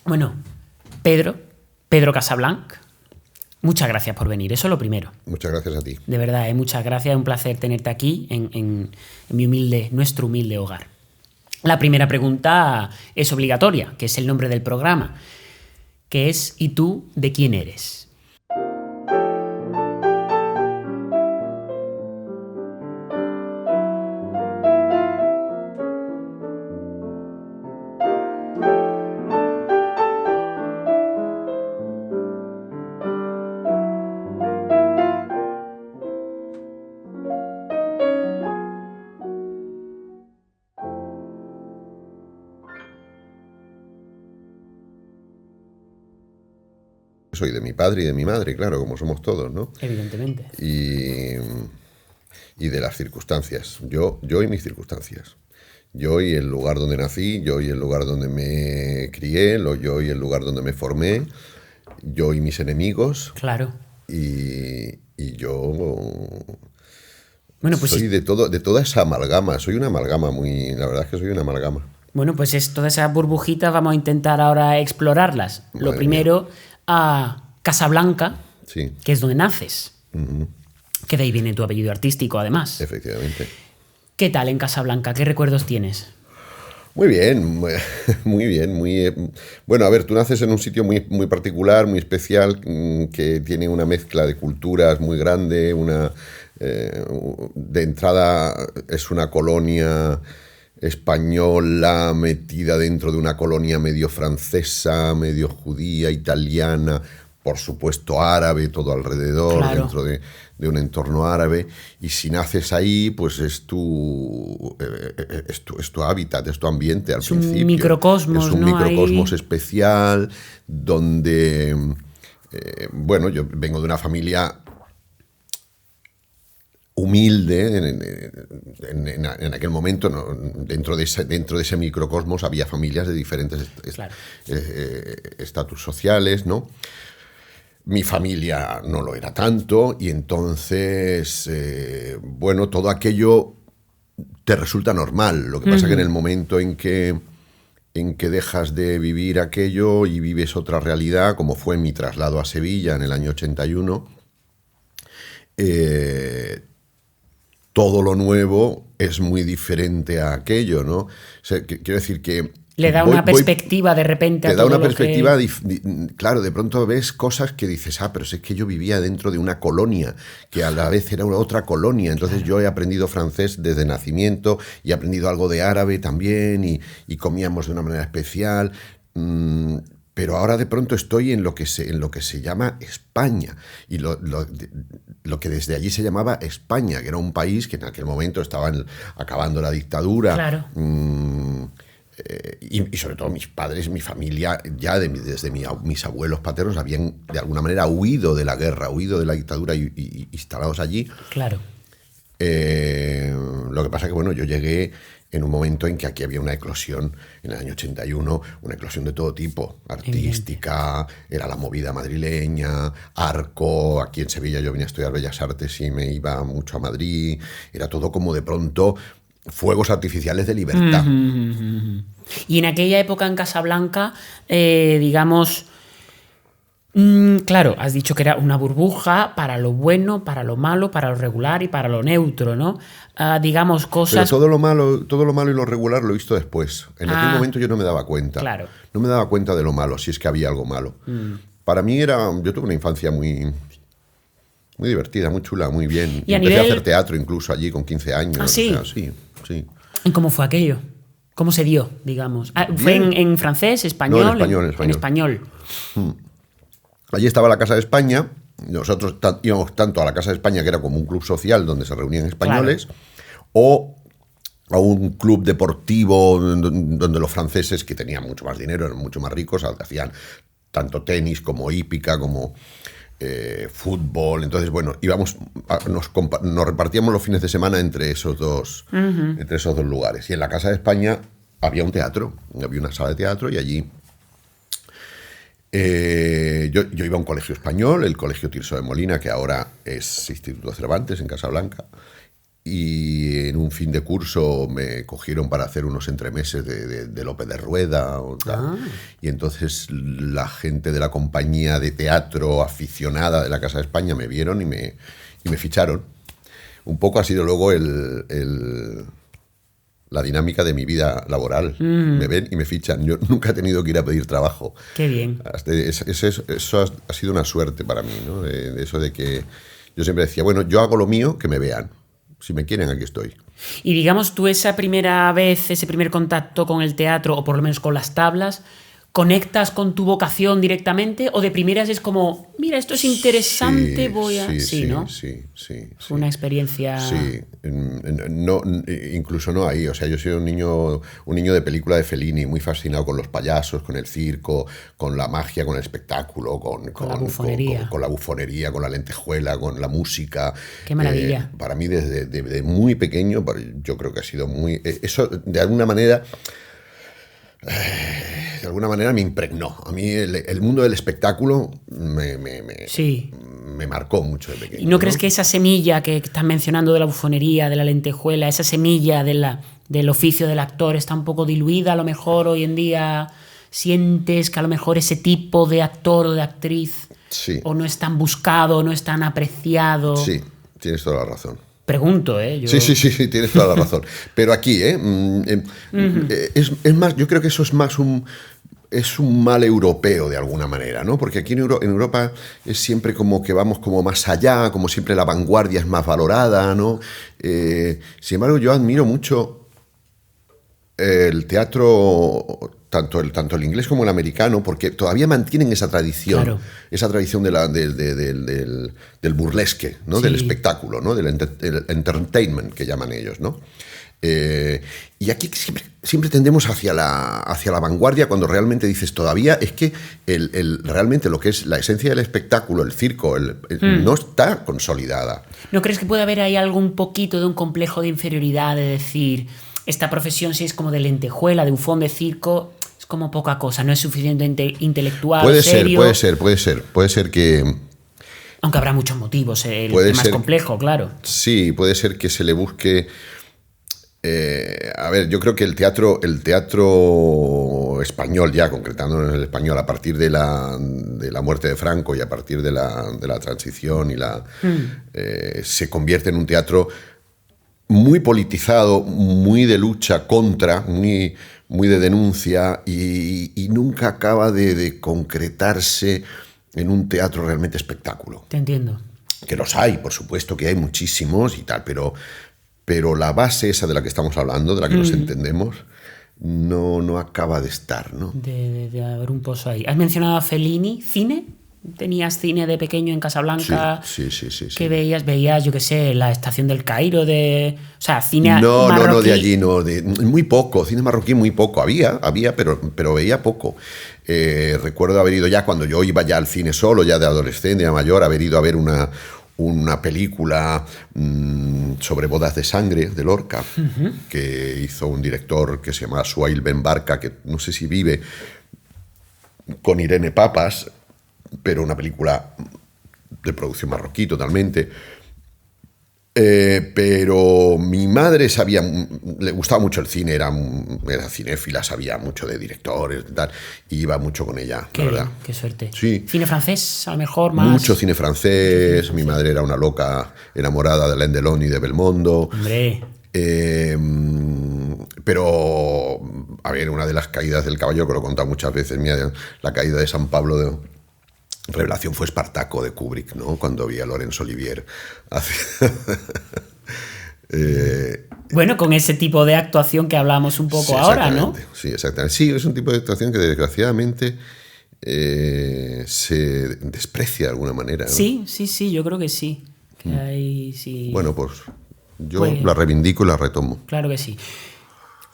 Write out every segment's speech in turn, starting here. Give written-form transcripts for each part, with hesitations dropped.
Bueno, Pedro Casablanc, muchas gracias por venir, eso es lo primero. Muchas gracias a ti. De verdad, muchas gracias, es un placer tenerte aquí en nuestro humilde hogar. La primera pregunta es obligatoria, que es el nombre del programa, que es ¿y tú de quién eres? Soy de mi padre y de mi madre, claro, como somos todos, ¿no? Evidentemente. Y de las circunstancias. Yo y mis circunstancias. Yo y el lugar donde nací, yo y el lugar donde me crié, yo y el lugar donde me formé, yo y mis enemigos. Claro. Y yo bueno, pues soy de toda esa amalgama. Soy una amalgama la verdad es que soy una amalgama. Bueno, pues todas esas burbujitas vamos a intentar ahora explorarlas. Madre Lo primero, mía. a Casablanca, Sí. que es donde naces. Uh-huh. Que de ahí viene tu apellido artístico, además. Efectivamente. ¿Qué tal en Casablanca? ¿Qué recuerdos tienes? Muy bien, muy bien. Bueno, a ver, tú naces en un sitio muy particular, muy especial, que tiene una mezcla de culturas muy grande, de entrada es una colonia española metida dentro de una colonia medio francesa, medio judía, italiana, por supuesto árabe, todo alrededor, claro. Dentro de un entorno árabe, y si naces ahí, pues es tu hábitat, es tu ambiente al principio. Es un microcosmos, es un microcosmos especial, donde, bueno, yo vengo de una familia humilde en aquel momento, ¿no? dentro de ese microcosmos había familias de diferentes estatus sociales, ¿no? Mi familia no lo era tanto y entonces, bueno, todo aquello te resulta normal. Lo que pasa que en el momento en que dejas de vivir aquello y vives otra realidad, como fue mi traslado a Sevilla en el año 81, todo lo nuevo es muy diferente a aquello, ¿no? O sea, quiero decir que le da una perspectiva de repente a todo. Te da una perspectiva, claro, de pronto ves cosas que dices, pero es que yo vivía dentro de una colonia, que a la vez era una otra colonia, entonces yo he aprendido francés desde nacimiento y he aprendido algo de árabe también y comíamos de una manera especial, pero ahora de pronto estoy en lo que se llama España, y lo que desde allí se llamaba España, que era un país que en aquel momento estaba acabando la dictadura. Claro. Y sobre todo mis padres, mi familia, ya desde mis abuelos paternos habían de alguna manera huido de la guerra, huido de la dictadura y instalados allí. Claro. Lo que pasa que, bueno, yo llegué en un momento en que aquí había una eclosión, en el año 81, una eclosión de todo tipo, artística, era la movida madrileña, Arco, aquí en Sevilla yo venía a estudiar Bellas Artes y me iba mucho a Madrid, era todo como de pronto fuegos artificiales de libertad. Y en aquella época en Casablanca, digamos, claro, has dicho que era una burbuja para lo bueno, para lo malo, para lo regular y para lo neutro, ¿no? Digamos, cosas... Pero todo lo malo y lo regular lo he visto después. En aquel momento yo no me daba cuenta. Claro. No me daba cuenta de lo malo, si es que había algo malo. Para mí yo tuve una infancia muy divertida, muy chula, muy bien. Y empecé a hacer teatro incluso allí con 15 años. ¿Ah, sí? O sea, sí. ¿Y cómo fue aquello? ¿Cómo se dio, digamos? ¿Fue en francés, español? No, en español. En español. Allí estaba la Casa de España. Nosotros íbamos tanto a la Casa de España, que era como un club social donde se reunían españoles, o a un club deportivo donde los franceses, que tenían mucho más dinero, eran mucho más ricos, hacían tanto tenis como hípica, como fútbol. Entonces, bueno, nos repartíamos los fines de semana entre esos dos lugares. Y en la Casa de España había un teatro, había una sala de teatro, y allí yo iba a un colegio español, el Colegio Tirso de Molina, que ahora es Instituto Cervantes en Casablanca, y en un fin de curso me cogieron para hacer unos entremeses de López de Rueda o tal. Y entonces la gente de la compañía de teatro aficionada de la Casa de España me vieron y me ficharon. Un poco ha sido luego la dinámica de mi vida laboral. Me ven y me fichan. Yo nunca he tenido que ir a pedir trabajo. Qué bien. Eso ha sido una suerte para mí, ¿no? Eso de que yo siempre decía, bueno, yo hago lo mío, que me vean. Si me quieren, aquí estoy. Y digamos, tú ese primer contacto con el teatro, o por lo menos con las tablas, ¿conectas con tu vocación directamente? ¿O de primeras es como, mira, esto es interesante, ¿no? Sí. Fue una experiencia... Sí, no, incluso no ahí. O sea, yo soy un niño de película de Fellini, muy fascinado con los payasos, con el circo, con la magia, con el espectáculo, con la bufonería. Con la bufonería, con la lentejuela, con la música. ¡Qué maravilla! Para mí, desde muy pequeño, yo creo que ha sido muy... Eso, de alguna manera me impregnó. A mí el mundo del espectáculo me marcó mucho de pequeño. ¿Y no crees que esa semilla que estás mencionando de la bufonería, de la lentejuela, esa semilla del oficio del actor está un poco diluida? A lo mejor hoy en día sientes que a lo mejor ese tipo de actor o de actriz o no es tan buscado, no es tan apreciado. Sí, tienes toda la razón. Pregunto, ¿eh? Sí, tienes toda la razón. Pero aquí, es más, yo creo que eso es más es un mal europeo de alguna manera, ¿no? Porque aquí en Europa es siempre como que vamos como más allá, como siempre la vanguardia es más valorada, ¿no? Sin embargo, yo admiro mucho el teatro, tanto el inglés como el americano, porque todavía mantienen esa tradición, claro. Esa tradición del burlesque, ¿no? Del espectáculo, ¿no? Del entertainment que llaman ellos, ¿no? Y aquí siempre tendemos hacia la vanguardia, cuando realmente dices todavía es que realmente lo que es la esencia del espectáculo, el circo, no está consolidada. ¿No crees que puede haber ahí algún poquito de un complejo de inferioridad, de decir, esta profesión si es como de lentejuela, de bufón, de circo, es como poca cosa, no es suficientemente intelectual, serio? Puede ser que... Aunque habrá muchos motivos, el tema es complejo, claro. Sí, puede ser que se le busque... a ver, yo creo que el teatro español, ya concretando en el español, a partir de la muerte de Franco y a partir de la transición se convierte en un teatro muy politizado, muy de lucha contra, muy de denuncia y nunca acaba de concretarse en un teatro realmente espectáculo. Te entiendo. Que los hay, por supuesto que hay muchísimos y tal, pero la base esa de la que estamos hablando, de la que nos entendemos, no acaba de estar, ¿no? De haber un pozo ahí. ¿Has mencionado a Fellini? ¿Cine? ¿Tenías cine de pequeño en Casablanca? Sí. ¿Qué veías, yo qué sé, la Estación del Cairo? O sea, cine marroquí. No, de allí no. Muy poco, cine marroquí muy poco. Había, pero veía poco. Recuerdo haber ido ya, cuando yo iba ya al cine solo, ya de adolescente, ya mayor, haber ido a ver una película sobre bodas de sangre de Lorca, que hizo un director que se llama Suhail Ben Barka, que no sé si vive, con Irene Papas, pero una película de producción marroquí totalmente. Pero mi madre le gustaba mucho el cine, era cinéfila, sabía mucho de directores y tal, y iba mucho con ella, la verdad. Qué suerte. Sí. ¿Cine francés, a lo mejor más? Mucho cine francés. Mi madre era una loca enamorada de Alain Delon y de Belmondo. Hombre. Pero, a ver, una de las caídas del caballo, que lo he contado muchas veces, la caída de San Pablo de revelación fue Espartaco de Kubrick, ¿no? Cuando vi a Laurence Olivier. Bueno, con ese tipo de actuación que hablamos un poco ahora, ¿no? Sí, exactamente. Sí, es un tipo de actuación que desgraciadamente se desprecia de alguna manera, ¿no? Sí, yo creo que sí. Sí. Bueno, pues yo la reivindico y la retomo. Claro que sí.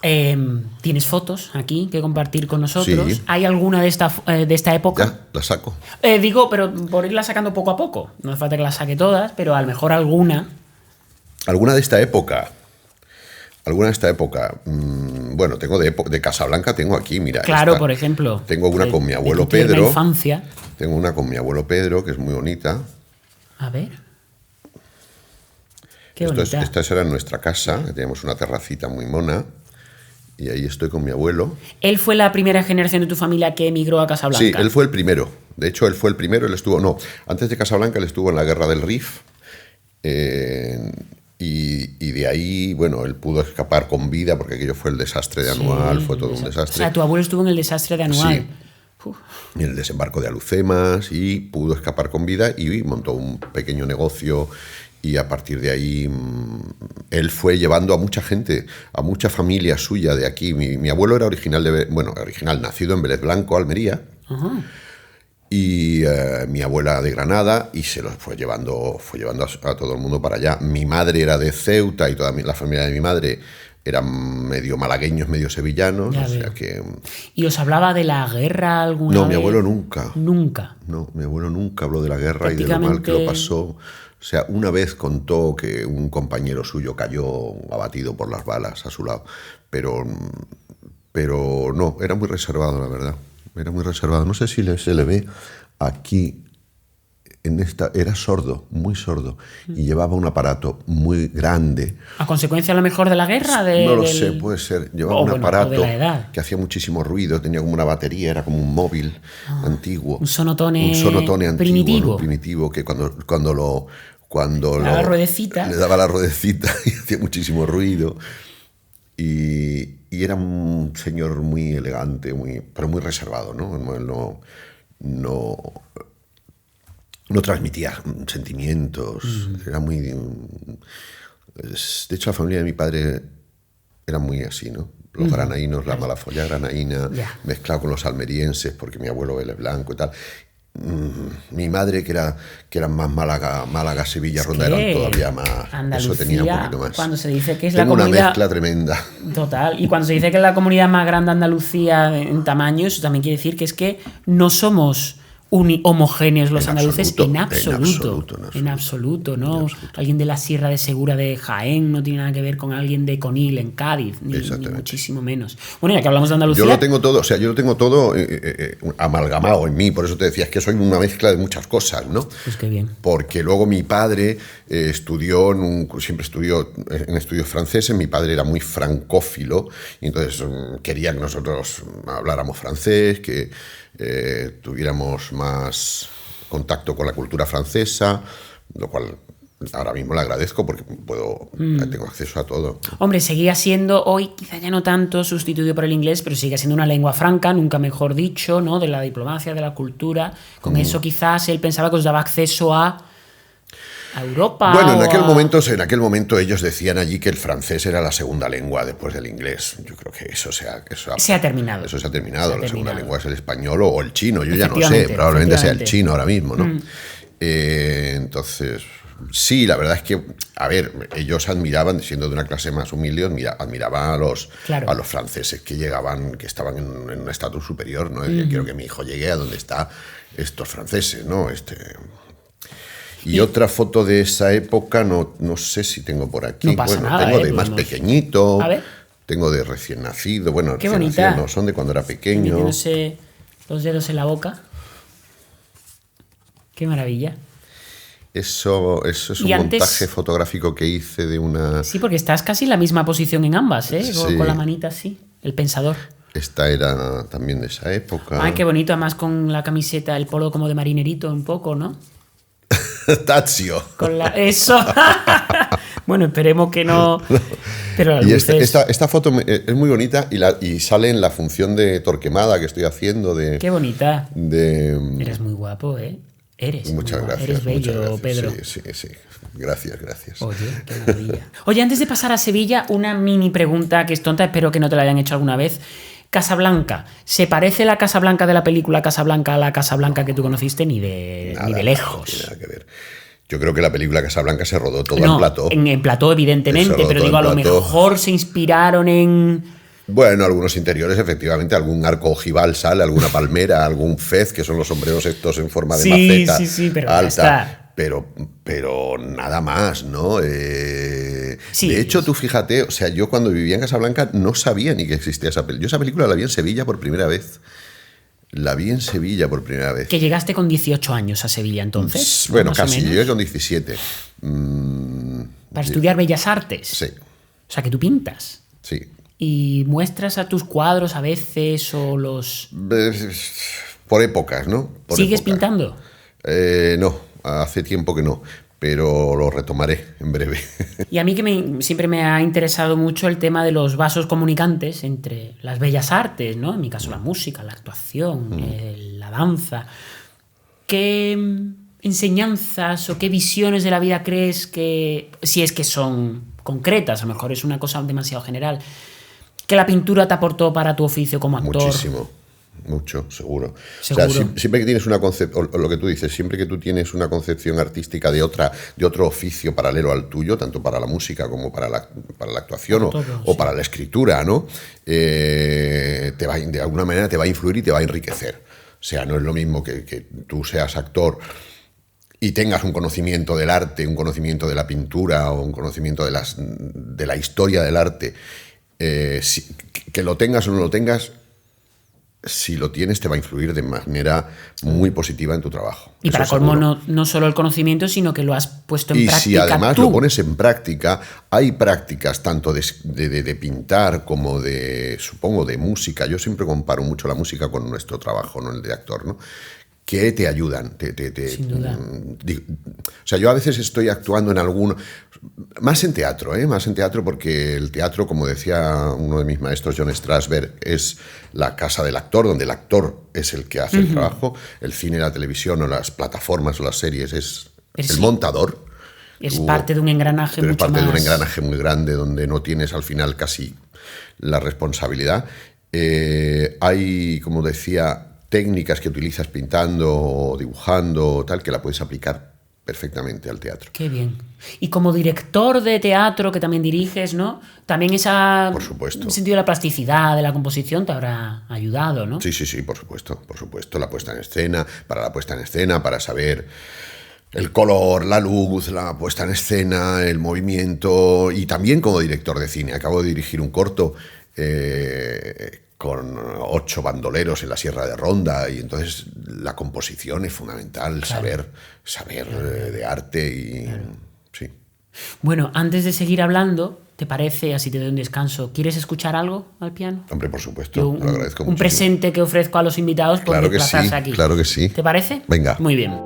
¿Tienes fotos aquí que compartir con nosotros? Sí. ¿Hay alguna de esta época? Ya, las saco. Digo, pero por irla sacando poco a poco. No hace falta que las saque todas, pero a lo mejor alguna. ¿Alguna de esta época? Bueno, tengo de Casablanca, tengo aquí, mira. Claro, por ejemplo. Tengo una con mi abuelo Pedro. Infancia. Tengo una con mi abuelo Pedro, que es muy bonita. A ver. Qué bonita. Esta era nuestra casa, que teníamos una terracita muy mona, y ahí estoy con mi abuelo. ¿Él fue la primera generación de tu familia que emigró a Casablanca? Sí, él fue el primero. De hecho, él fue el primero. Antes de Casablanca él estuvo en la Guerra del Rif. Y de ahí, bueno, él pudo escapar con vida porque aquello fue el desastre de Anual, fue todo un desastre. O sea, tu abuelo estuvo en el desastre de Anual. Sí. En el desembarco de Alucemas, y pudo escapar con vida y montó un pequeño negocio, y a partir de ahí él fue llevando a mucha gente, a mucha familia suya de aquí. Mi abuelo era original, nacido en Vélez Blanco, Almería. Ajá. Y mi abuela de Granada, y se los fue llevando a todo el mundo para allá. Mi madre era de Ceuta, y toda la familia de mi madre eran medio malagueños, medio sevillanos. Ya o sea veo. que... ¿Y os hablaba de la guerra alguna vez? No, mi abuelo nunca. Nunca. No, mi abuelo nunca habló de la guerra y de lo mal que lo pasó. O sea, una vez contó que un compañero suyo cayó abatido por las balas a su lado, pero no, era muy reservado, la verdad. Era muy reservado. No sé si se le ve aquí, era sordo, muy sordo, y llevaba un aparato muy grande. ¿A consecuencia a lo mejor de la guerra? No lo sé, puede ser. Llevaba un o de aparato la edad. que hacía muchísimo ruido, tenía como una batería, era como un móvil antiguo. Un sonotone antiguo, primitivo. primitivo, que cuando Le daba la ruedecita y hacía muchísimo ruido. Y era un señor muy elegante, pero muy reservado, ¿no? No transmitía sentimientos, era muy... De hecho, la familia de mi padre era muy así, ¿no? Los granaínos, la malafolla granaína, mezclado con los almerienses, porque mi abuelo él es blanco y tal. Mi madre, que eran más Málaga, Sevilla, Ronda, eran todavía más. Andalucía, eso tenía un poquito más. Cuando se dice que es Tengo la comunidad... una mezcla tremenda. Total. Y cuando se dice que es la comunidad más grande de Andalucía en tamaño, eso también quiere decir que es que no somos homogéneos los andaluces en absoluto, ¿no? En absoluto. Alguien de la Sierra de Segura de Jaén no tiene nada que ver con alguien de Conil en Cádiz, ni muchísimo menos. Bueno, ya que hablamos de Andalucía... Yo lo tengo todo, amalgamado en mí, por eso te decía, es que soy una mezcla de muchas cosas, ¿no? Pues qué bien. Porque luego mi padre siempre estudió en estudios franceses. Mi padre era muy francófilo, y entonces quería que nosotros habláramos francés, que tuviéramos más contacto con la cultura francesa, lo cual ahora mismo le agradezco porque tengo acceso a todo. Hombre, seguía siendo hoy, quizá ya no tanto sustituido por el inglés, pero sigue siendo una lengua franca, nunca mejor dicho, ¿no? De la diplomacia, de la cultura. Con eso quizás él pensaba que os daba acceso a Europa. Bueno, en aquel momento ellos decían allí que el francés era la segunda lengua después del inglés. Yo creo que eso se ha terminado. Eso se ha terminado. La segunda lengua es el español o el chino. Yo ya no sé, probablemente sea el chino ahora mismo, ¿no? Entonces, sí, la verdad es que, a ver, ellos admiraban, siendo de una clase más humilde, admiraban a los franceses que llegaban, que estaban en un estatus superior, ¿no? Quiero que mi hijo llegue a donde están estos franceses, ¿no? Y otra foto de esa época, no sé si tengo por aquí. No pasa nada, tengo de más pequeñito, a ver. tengo de recién nacido. Bueno, qué recién bonita. nacido no, son de cuando era pequeño. Metiéndose los dedos en la boca. Qué maravilla. Eso es un montaje fotográfico que hice de una... Sí, porque estás casi en la misma posición en ambas, ¿eh? Sí. Con la manita así, el pensador. Esta era también de esa época. Ay, qué bonito, además con la camiseta, el polo como de marinerito un poco, ¿no? Tazio. Eso. Bueno, esperemos que no. Pero y esta foto es muy bonita y sale en la función de Torquemada que estoy haciendo. Qué bonita. Eres muy guapo, ¿eh? Muchas gracias. Eres bello, muchas gracias. Pedro. Sí. Gracias. Oye, qué maravilla. Oye, antes de pasar a Sevilla, una mini pregunta que es tonta, espero que no te la hayan hecho alguna vez. Casablanca, ¿se parece la Casablanca de la película Casablanca a la Casablanca que tú conociste? Ni de lejos. No tiene nada que ver. Yo creo que la película Casablanca se rodó todo en plató. En plató, evidentemente, pero digo, a lo mejor se inspiraron en... Bueno, algunos interiores, efectivamente, algún arco ojival sale, alguna palmera, algún fez, que son los sombreros estos en forma de maceta pero alta. está. Pero nada más, ¿no? De Sí. hecho, tú fíjate, o sea, yo cuando vivía en Casablanca no sabía ni que existía esa película. Yo esa película la vi en Sevilla por primera vez. Que llegaste con 18 años a Sevilla, entonces. Bueno, casi. Llegué con 17. para estudiar Bellas Artes. Sí. O sea, que tú pintas. Sí. ¿Y muestras a tus cuadros a veces o los...? Por épocas, ¿no? ¿Sigues pintando? No, hace tiempo que no, pero lo retomaré en breve. Y a mí siempre me ha interesado mucho el tema de los vasos comunicantes entre las bellas artes, ¿no? En mi caso la música, la actuación, la danza. ¿Qué enseñanzas o qué visiones de la vida crees que, si es que son concretas, a lo mejor es una cosa demasiado general, que la pintura te aportó para tu oficio como actor? Muchísimo. Mucho, seguro. ¿Seguro? O sea, siempre que tienes una concepción, lo que tú dices, siempre que tú tienes una concepción artística de otro oficio paralelo al tuyo, tanto para la música como para la actuación o para la escritura, ¿no? De alguna manera te va a influir y te va a enriquecer. O sea, no es lo mismo que tú seas actor y tengas un conocimiento del arte, un conocimiento de la pintura o un conocimiento de la historia del arte, que lo tengas o no lo tengas. Si lo tienes, te va a influir de manera muy positiva en tu trabajo. Y para colmo, no solo el conocimiento, sino que lo has puesto en práctica. Y si además tú lo pones en práctica, hay prácticas tanto de pintar como supongo, de música. Yo siempre comparo mucho la música con nuestro trabajo, no el de actor, ¿no? Que te ayudan. Sin duda. O sea, yo a veces estoy actuando en alguno... Más en teatro, más en teatro, porque el teatro, como decía uno de mis maestros, John Strasberg, es la casa del actor, donde el actor es el que hace el trabajo. El cine, la televisión o las plataformas o las series es el montador. Es parte de un engranaje mucho más... Es parte de un engranaje muy grande donde no tienes al final casi la responsabilidad. Hay, como decía, técnicas que utilizas pintando o dibujando, tal, que la puedes aplicar perfectamente al teatro. Qué bien. Y como director de teatro, que también diriges, ¿no? También Por supuesto. el sentido de la plasticidad, de la composición, te habrá ayudado, ¿no? Sí, por supuesto. La puesta en escena, para saber el color, la luz, la puesta en escena, el movimiento. Y también como director de cine. Acabo de dirigir un corto con 8 bandoleros en la Sierra de Ronda, y entonces la composición es fundamental, claro. saber de arte y... Claro. Sí. Bueno, antes de seguir hablando, ¿te parece, así te doy un descanso, quieres escuchar algo al piano? Hombre, por supuesto, lo agradezco mucho. Un presente que ofrezco a los invitados por desplazarse aquí. Claro que sí. ¿Te parece? Venga. Muy bien.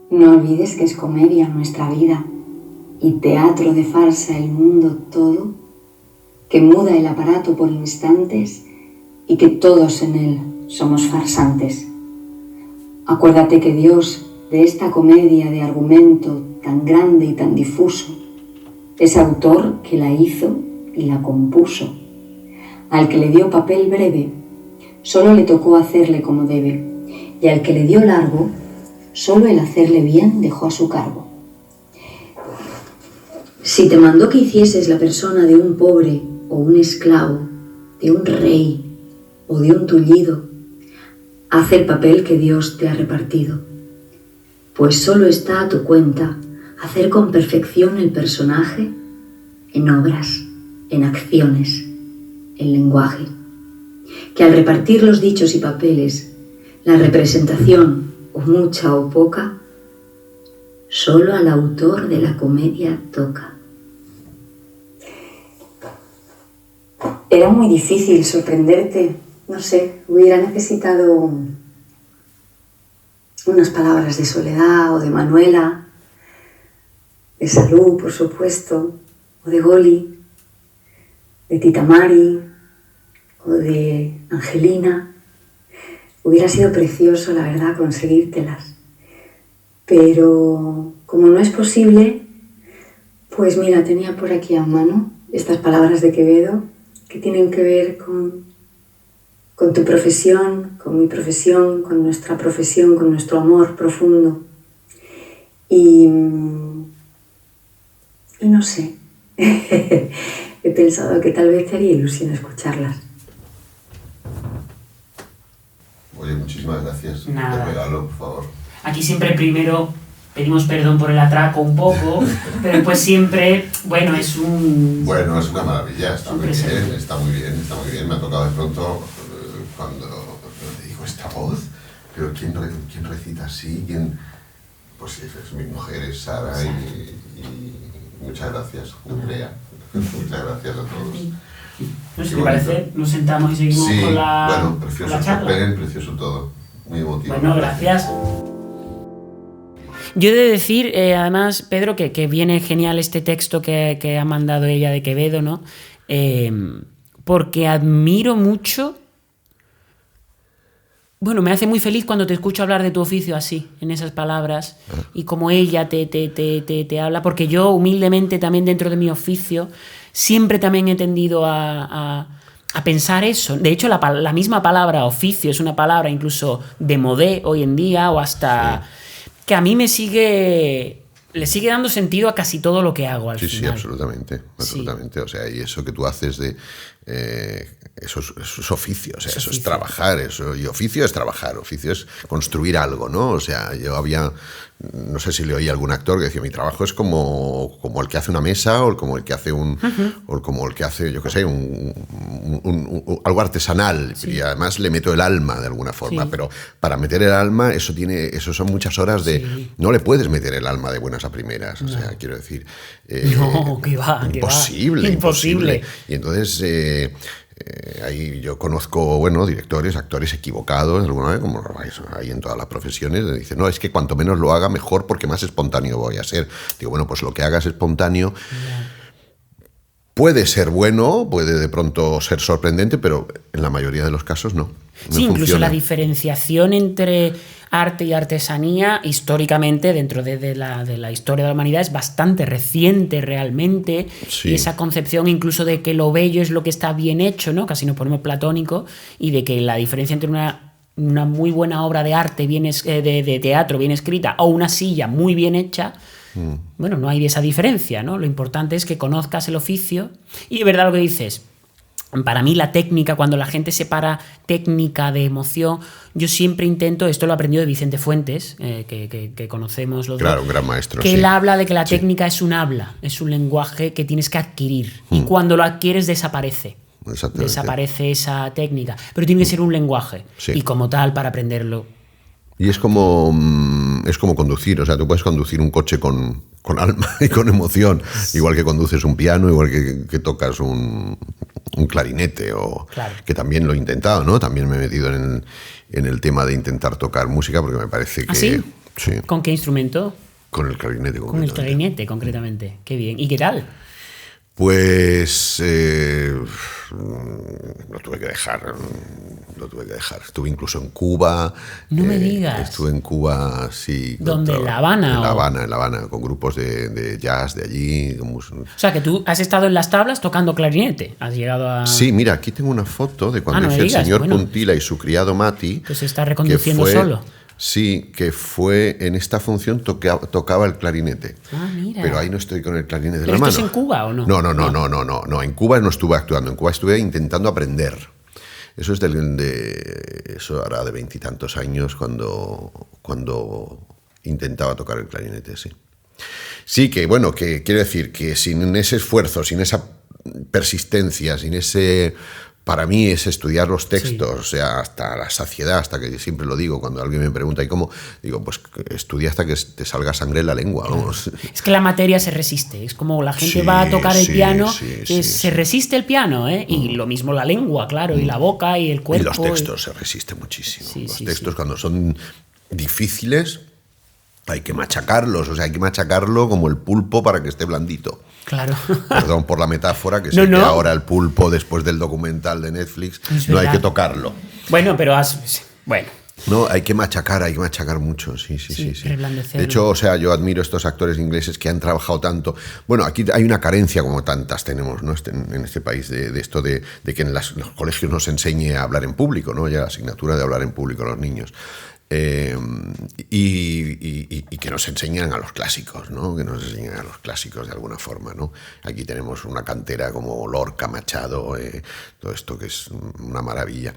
No olvides que es comedia nuestra vida y teatro de farsa el mundo todo, que muda el aparato por instantes y que todos en él somos farsantes. Acuérdate que Dios, de esta comedia de argumento tan grande y tan difuso, es autor que la hizo y la compuso. Al que le dio papel breve, solo le tocó hacerle como debe, y al que le dio largo, solo el hacerle bien dejó a su cargo. Si te mandó que hicieses la persona de un pobre o un esclavo, de un rey o de un tullido, haz el papel que Dios te ha repartido, pues solo está a tu cuenta hacer con perfección el personaje en obras, en acciones, en lenguaje, que al repartir los dichos y papeles, la representación, o mucha o poca, solo al autor de la comedia toca. Era muy difícil sorprenderte, no sé, hubiera necesitado unas palabras de Soledad o de Manuela, de Salud, por supuesto, o de Goli, de Tita Mari o de Angelina. Hubiera sido precioso, la verdad, conseguírtelas. Pero como no es posible, pues mira, tenía por aquí a mano estas palabras de Quevedo que tienen que ver con tu profesión, con mi profesión, con nuestra profesión, con nuestro amor profundo. Y no sé, he pensado que tal vez te haría ilusión escucharlas. Oye, muchísimas gracias. Nada. Te regalo, por favor. Aquí siempre primero pedimos perdón por el atraco un poco, pero después siempre, bueno, es Bueno, es una maravilla, está muy bien, presente. está muy bien, está muy bien. Me ha tocado de pronto cuando digo esta voz, pero ¿quién recita así? Pues es mi mujer, es Sara, y muchas gracias, Andrea. Muchas gracias a todos. No sé, Qué ¿te parece? Nos sentamos y seguimos Sí, con la, bueno, con precioso la charla. el papel, precioso todo. Muy emotivo. Bueno, gracias. Yo he de decir, además, Pedro, que viene genial este texto que ha mandado ella de Quevedo, ¿no? Porque admiro mucho. Bueno, me hace muy feliz cuando te escucho hablar de tu oficio así, en esas palabras, y como ella te habla, porque yo humildemente también dentro de mi oficio siempre también he tendido a pensar eso. De hecho, la misma palabra oficio es una palabra incluso de modé hoy en día, o hasta que a mí le sigue dando sentido a casi todo lo que hago al Sí, final. absolutamente. Sí. O sea, y eso que tú haces de... eso es oficio, o sea, eso es oficio. trabajar, y oficio es trabajar, oficio es construir algo, ¿no? O sea, no sé si le oí a algún actor que decía, mi trabajo es como el que hace una mesa, o como el que hace o como el que hace, yo qué sé, algo artesanal, y además le meto el alma de alguna forma, Sí. pero para meter el alma, eso son muchas horas de... Sí. No le puedes meter el alma de buenas a primeras, o sea, quiero decir... No, que va, que va. Imposible. Y entonces... ahí yo conozco, directores, actores equivocados, alguna vez, como hay en todas las profesiones, dicen, no, es que cuanto menos lo haga, mejor, porque más espontáneo voy a ser. Digo, bueno, pues lo que hagas espontáneo puede ser bueno, puede de pronto ser sorprendente, pero en la mayoría de los casos no. Sí, incluso funciona. la diferenciación entre arte y artesanía, históricamente, dentro de la historia de la humanidad, es bastante reciente realmente. Sí. Y esa concepción incluso de que lo bello es lo que está bien hecho, ¿no? Casi nos ponemos platónico, y de que la diferencia entre una muy buena obra de arte, de teatro bien escrita, o una silla muy bien hecha, bueno, no hay esa diferencia, ¿no? Lo importante es que conozcas el oficio. Y de verdad lo que dices, para mí la técnica, cuando la gente separa técnica de emoción, yo siempre intento, esto lo he aprendido de Vicente Fuentes, que conocemos los Claro, dos, un gran maestro. que sí. él habla de que la Sí. técnica es un habla, es un lenguaje que tienes que adquirir, y cuando lo adquieres desaparece. Exactamente. Desaparece esa técnica, pero tiene que ser un lenguaje, Sí. y como tal, para aprenderlo. Y es como conducir, o sea, tú puedes conducir un coche con alma y con emoción, igual que conduces un piano, igual que tocas un clarinete, o Claro. que también lo he intentado, ¿no? También me he metido en el tema de intentar tocar música, porque me parece que... ¿Ah, sí? Sí, ¿Con qué instrumento? con el clarinete. Con el concretamente. clarinete, concretamente. Qué bien. ¿Y qué tal? Pues lo tuve que dejar. lo tuve que dejar. Estuve incluso en Cuba. No me digas. Estuve en Cuba, sí. ¿Dónde? ¿En La Habana? En La Habana, con grupos de jazz de allí. O sea, que tú has estado en las tablas tocando clarinete. Has llegado a... Sí, mira, aquí tengo una foto de cuando hice El señor Puntila y su criado Mati. Pues se está reconduciendo solo. Sí, que fue en esta función tocaba el clarinete. Ah, mira. Pero ahí no estoy con el clarinete en la ¿Pero mano. esto es en Cuba o no? No. En Cuba no estuve actuando. En Cuba estuve intentando aprender. Eso es eso hará de 20 y tantos años cuando intentaba tocar el clarinete, sí. Sí, que bueno, que quiero decir que sin ese esfuerzo, sin esa persistencia, sin ese... Para mí es estudiar los textos, sí. O sea, hasta la saciedad, hasta que siempre lo digo, cuando alguien me pregunta ¿y cómo? Digo, pues estudia hasta que te salga sangre en la lengua. Vamos. Es que la materia se resiste, es como la gente va a tocar el piano, se resiste el piano, ¿eh? Y lo mismo la lengua, claro, y la boca y el cuerpo. Y los textos se resisten muchísimo. Los textos cuando son difíciles hay que machacarlos, o sea, hay que machacarlo como el pulpo para que esté blandito. Claro. Perdón por la metáfora, que sé que ahora el pulpo, después del documental de Netflix, no hay que tocarlo. Bueno, pero bueno. No, hay que machacar mucho, sí. De hecho, o sea, yo admiro a estos actores ingleses que han trabajado tanto. Bueno, aquí hay una carencia, como tantas tenemos, ¿no? En este país, de esto de que en los colegios nos enseñe a hablar en público, ¿no? Ya la asignatura de hablar en público a los niños. Y que nos enseñan a los clásicos, ¿no? Que nos enseñan a los clásicos de alguna forma, ¿no? Aquí tenemos una cantera como Lorca, Machado, todo esto que es una maravilla.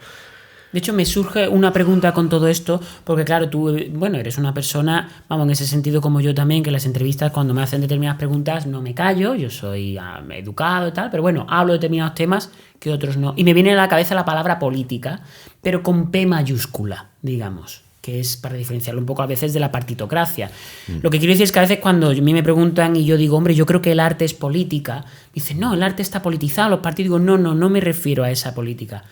De hecho, me surge una pregunta con todo esto, porque claro, tú, bueno, eres una persona, vamos, en ese sentido como yo también, que en las entrevistas cuando me hacen determinadas preguntas no me callo, yo soy educado y tal, pero bueno, hablo de determinados temas que otros no. Y me viene a la cabeza la palabra política, pero con P mayúscula, digamos, que es para diferenciarlo un poco a veces de la partitocracia. Lo que quiero decir es que a veces cuando a mí me preguntan y yo digo, hombre, yo creo que el arte es política, me dicen, no, el arte está politizado, los partidos, digo, no me refiero a esa política.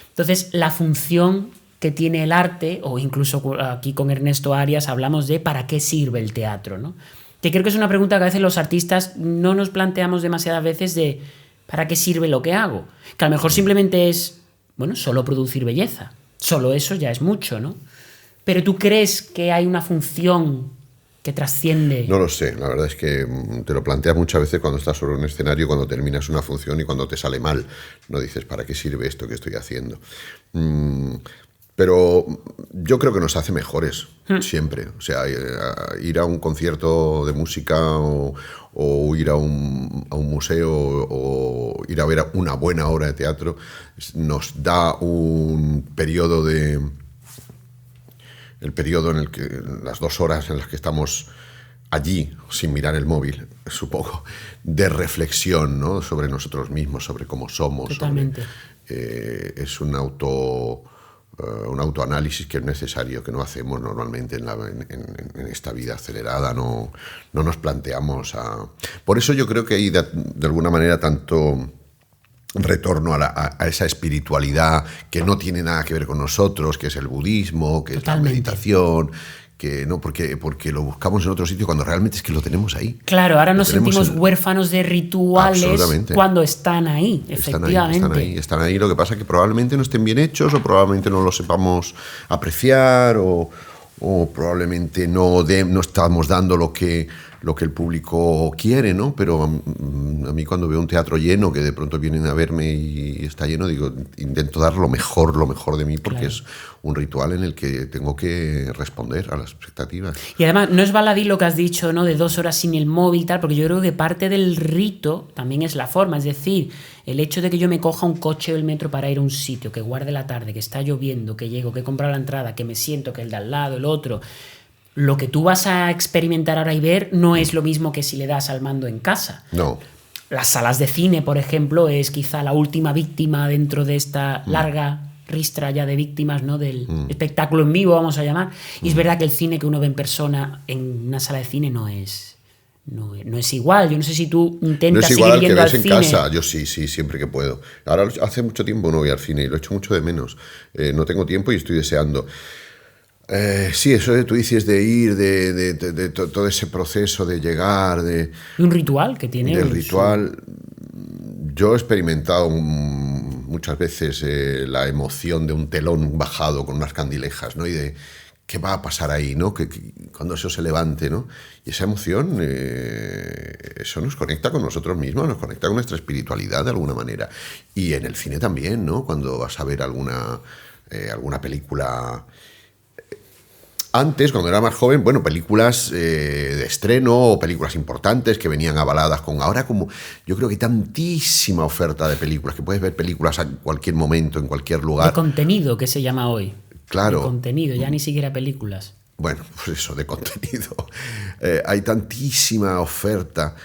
Entonces, la función que tiene el arte, o incluso aquí con Ernesto Arias hablamos de para qué sirve el teatro, ¿no? Que creo que es una pregunta que a veces los artistas no nos planteamos demasiadas veces de ¿para qué sirve lo que hago? Que a lo mejor simplemente es, bueno, solo producir belleza. Solo eso ya es mucho, ¿no? Pero ¿tú crees que hay una función que trasciende? No lo sé, la verdad es que te lo planteas muchas veces cuando estás sobre un escenario, cuando terminas una función y cuando te sale mal. No dices, ¿para qué sirve esto que estoy haciendo? Pero yo creo que nos hace mejores, siempre. O sea, ir a un concierto de música o ir a un museo o ir a ver una buena obra de teatro nos da un periodo el periodo en el que, las 2 horas en las que estamos allí, sin mirar el móvil, supongo, de reflexión, ¿no? Sobre nosotros mismos, sobre cómo somos. Totalmente. Es un autoanálisis que es necesario, que no hacemos normalmente en esta vida acelerada, no nos planteamos Por eso yo creo que hay de alguna manera tanto retorno a esa espiritualidad que no tiene nada que ver con nosotros, que es el budismo, que Totalmente. Es la meditación, que no porque lo buscamos en otro sitio cuando realmente es que lo tenemos ahí. Claro, ahora nos sentimos huérfanos de rituales cuando están ahí, efectivamente. Están ahí. Lo que pasa es que probablemente no estén bien hechos o probablemente no los sepamos apreciar o probablemente no estamos dando lo que el público quiere, ¿no? Pero a mí cuando veo un teatro lleno, que de pronto vienen a verme y está lleno, digo, intento dar lo mejor de mí, porque es un ritual en el que tengo que responder a las expectativas. Y además, no es baladí lo que has dicho, ¿no? De 2 horas sin el móvil y tal, porque yo creo que parte del rito también es la forma, es decir, el hecho de que yo me coja un coche o el metro para ir a un sitio, que guarde la tarde, que está lloviendo, que llego, que he comprado la entrada, que me siento, que el de al lado, el otro... Lo que tú vas a experimentar ahora y ver no es lo mismo que si le das al mando en casa. No. Las salas de cine, por ejemplo, es quizá la última víctima dentro de esta larga ristra ya de víctimas, ¿no? Del espectáculo en vivo, vamos a llamar. Y es verdad que el cine que uno ve en persona en una sala de cine no es igual. Yo no sé si tú intentas seguir yendo al cine. No es igual que ves en casa. Yo sí, siempre que puedo. Ahora hace mucho tiempo no voy al cine y lo echo mucho de menos. No tengo tiempo y estoy deseando. Sí, eso que tú dices de ir, de todo ese proceso de llegar, de un ritual que tiene. Del ritual. Yo he experimentado muchas veces la emoción de un telón bajado con unas candilejas, ¿no? Y de qué va a pasar ahí, ¿no? Que cuando eso se levante, ¿no? Y esa emoción, eso nos conecta con nosotros mismos, nos conecta con nuestra espiritualidad de alguna manera. Y en el cine también, ¿no? Cuando vas a ver alguna película. Antes, cuando era más joven, bueno, películas de estreno o películas importantes que venían avaladas con... Ahora como yo creo que hay tantísima oferta de películas, que puedes ver películas a cualquier momento, en cualquier lugar. De contenido, que se llama hoy. Claro. De contenido, ya ni siquiera películas. Bueno, pues eso, de contenido. Hay tantísima oferta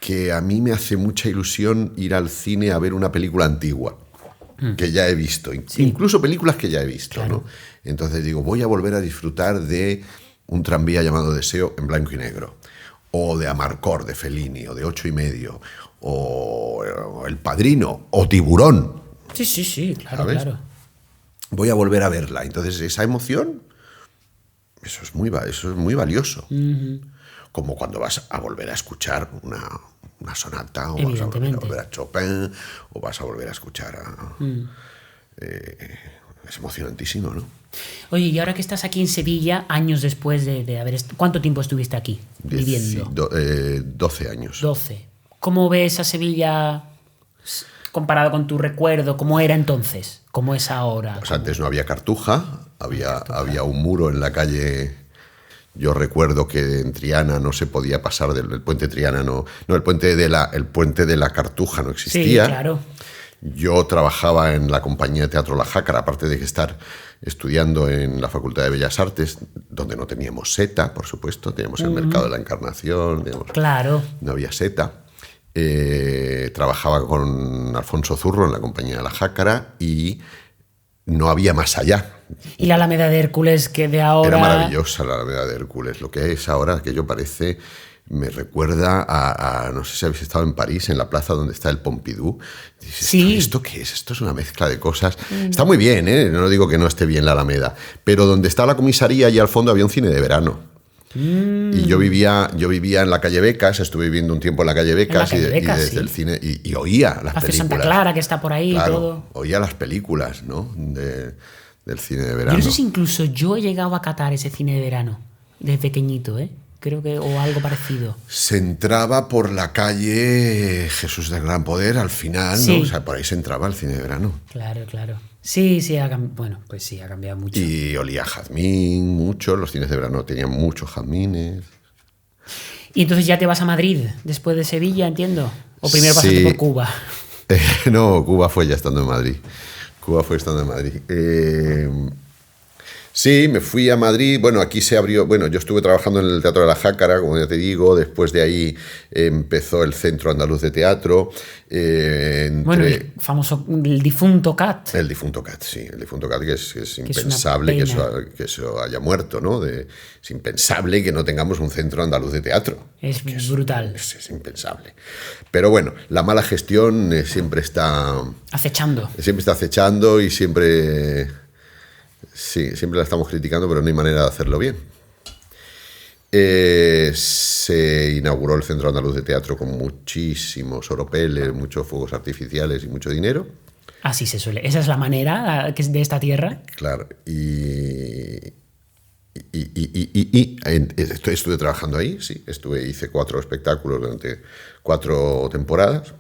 que a mí me hace mucha ilusión ir al cine a ver una película antigua que ya he visto, Sí. incluso películas que ya he visto, Claro. ¿no? Entonces digo, voy a volver a disfrutar de Un tranvía llamado Deseo en blanco y negro, o de Amarcord de Fellini, o de 8 y medio, o El Padrino, o Tiburón. Sí, claro, ¿Sabes? claro. Voy a volver a verla. Entonces esa emoción, eso es muy valioso. Como cuando vas a volver a escuchar una sonata, o vas a Evidentemente. volver a Chopin, o vas a volver a escuchar a... es emocionantísimo, ¿no? Oye, y ahora que estás aquí en Sevilla, años después de haber... ¿Cuánto tiempo estuviste aquí viviendo? 12 años. 12. ¿Cómo ves a Sevilla comparado con tu recuerdo? ¿Cómo era entonces? ¿Cómo es ahora? Pues antes no había Cartuja, había un muro en la calle. Yo recuerdo que en Triana no se podía pasar del puente Triana, el puente de la Cartuja no existía. Sí, claro. Yo trabajaba en la compañía de teatro La Jácara, aparte de estar estudiando en la Facultad de Bellas Artes, donde no teníamos SETA, por supuesto, teníamos el Mercado de la Encarnación, Claro. no había SETA. Trabajaba con Alfonso Zurro en la compañía de La Jácara y no había más allá. Y la Alameda de Hércules, que de ahora... Era maravillosa la Alameda de Hércules. Lo que es ahora, aquello parece... Me recuerda a no sé si habéis estado en París, en la plaza donde está el Pompidou. Dices, Sí. ¿Esto qué es? Esto es una mezcla de cosas. Está muy bien, ¿eh? No digo que no esté bien la Alameda. Pero donde está la comisaría, allí al fondo había un cine de verano. Y yo vivía en la calle Becas, estuve viviendo un tiempo en la calle Becas, calle Becas, y desde sí. el cine, y oía las Hace películas. Santa Clara, que está por ahí y Claro, todo. oía las películas, ¿no? Del cine de Yo verano. no sé si incluso yo he llegado a catar ese cine de verano, de pequeñito, ¿eh? Creo que, o algo parecido. Se entraba por la calle Jesús del Gran Poder al final, Sí. ¿no? O sea, por ahí se entraba al cine de verano. Claro, claro. Sí, bueno, pues sí, ha cambiado mucho. Y olía a jazmín mucho, los cines de verano tenían muchos jazmines. Y entonces ya te vas a Madrid después de Sevilla, entiendo. O primero pasaste Sí. por Cuba. No, Cuba fue ya estando en Madrid. Sí, me fui a Madrid. Bueno, aquí se abrió. Bueno, yo estuve trabajando en el Teatro de la Jácara, como ya te digo. Después de ahí empezó el Centro Andaluz de Teatro. Bueno, el famoso, el difunto CAT. El difunto CAT, sí. El difunto CAT, que es es una impensable que pena. eso haya muerto, ¿no? Es impensable que no tengamos un Centro Andaluz de Teatro. Es brutal. Es impensable. Pero bueno, la mala gestión siempre está Acechando. acechando y siempre la estamos criticando, pero no hay manera de hacerlo bien. Se inauguró el Centro Andaluz de Teatro con muchísimos oropeles, muchos fuegos artificiales y mucho dinero. Así se suele. Esa es la manera que es de esta tierra. Claro, estuve trabajando ahí, sí, hice 4 espectáculos durante 4 temporadas.